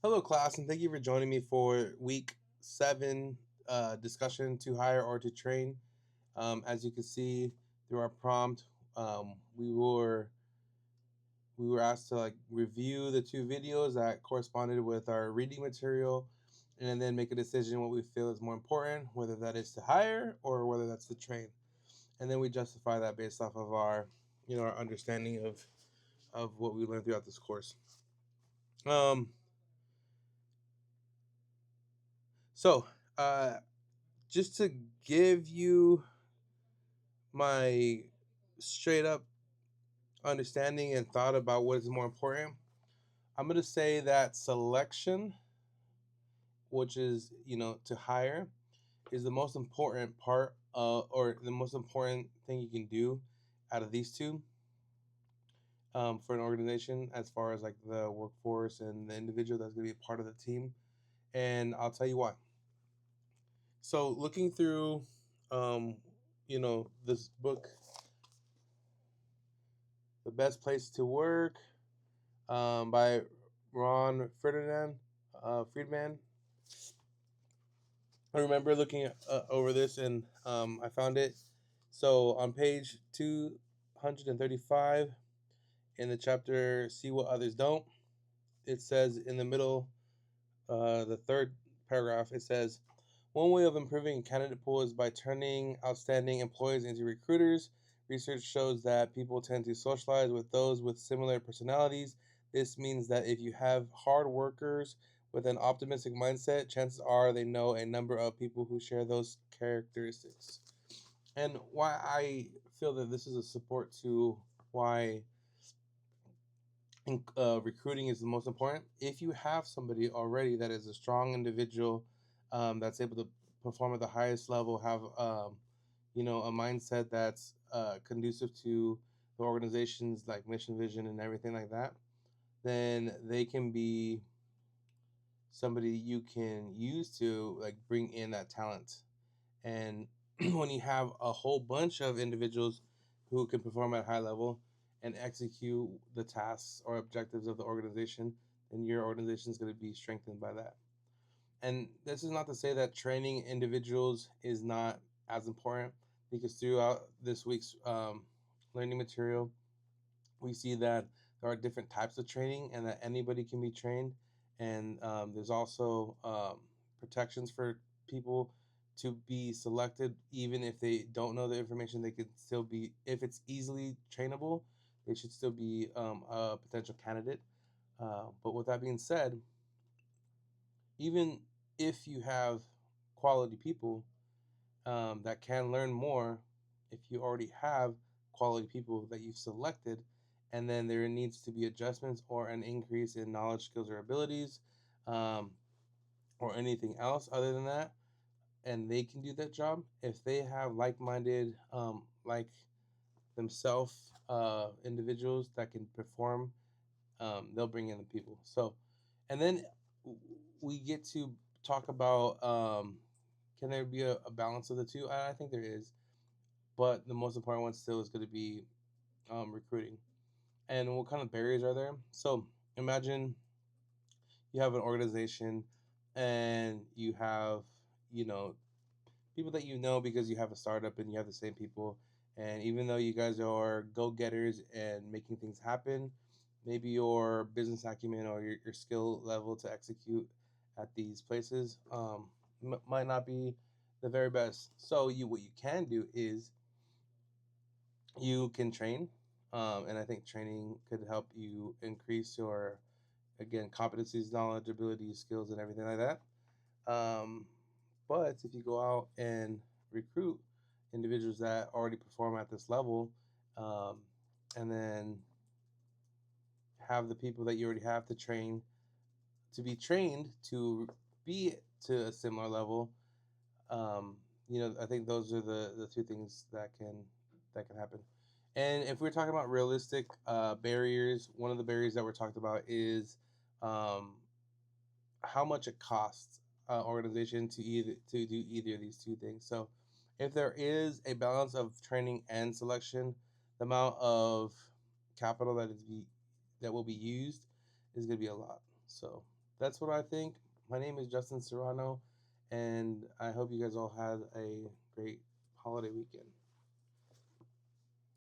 Hello, class, and thank you for joining me for week 7 discussion to hire or to train. As you can see through our prompt, we were asked to review the two videos that corresponded with our reading material, and then make a decision what we feel is more important, whether that is to hire or whether that's to train, and then we justify that based off of our understanding of what we learned throughout this course. Um, so, uh, just to give you my straight up understanding and thought about what is more important, I'm going to say that selection, which is, to hire, is the most important part, or the most important thing you can do out of these two, for an organization, as far as like the workforce and the individual that's going to be a part of the team. And I'll tell you why. So, looking through, this book, The Best Place to Work, by Ron Ferdinand Friedman. I remember looking over this, and I found it. So on page 235 in the chapter "See What Others Don't," it says in the middle, the third paragraph, it says, "One way of improving a candidate pool is by turning outstanding employees into recruiters. Research shows that people tend to socialize with those with similar personalities. This means that if you have hard workers with an optimistic mindset, chances are they know a number of people who share those characteristics." And why I feel that this is a support to why recruiting is the most important. If you have somebody already that is a strong individual, that's able to perform at the highest level, have a mindset that's conducive to the organization's like mission, vision, and everything like that, then they can be somebody you can use to like bring in that talent. And when you have a whole bunch of individuals who can perform at a high level and execute the tasks or objectives of the organization, then your organization is going to be strengthened by that. And this is not to say that training individuals is not as important, because throughout this week's learning material, we see that there are different types of training and that anybody can be trained. And there's also protections for people to be selected. Even if they don't know the information, they could still be, if it's easily trainable, they should still be a potential candidate. But with that being said, even if you have quality people that can learn more, if you already have quality people that you've selected, and then there needs to be adjustments or an increase in knowledge, skills, or abilities, um, or anything else other than that, and they can do that job, if they have like-minded, like themselves, individuals that can perform, they'll bring in the people. So, and then we get to talk about, can there be a balance of the two? I think there is, but the most important one still is going to be recruiting. And what kind of barriers are there? So imagine you have an organization, and you have, you know, people that you know because you have a startup and you have the same people. And even though you guys are go getters and making things happen, maybe your business acumen or your skill level to execute at these places, might not be the very best. So what you can do is you can train, and I think training could help you increase your, again, competencies, knowledge, abilities, skills, and everything like that. um, but if you go out and recruit individuals that already perform at this level, um, and then have the people that you already have to train to be trained to be to a similar level, I think those are the two things that can happen. And if we're talking about realistic barriers, one of the barriers that we're talked about is, um, how much it costs organization to do either of these two things. So, if there is a balance of training and selection, the amount of capital that will be used is going to be a lot. So, That's what I think. My name is Justin Serrano, and I hope you guys all had a great holiday weekend.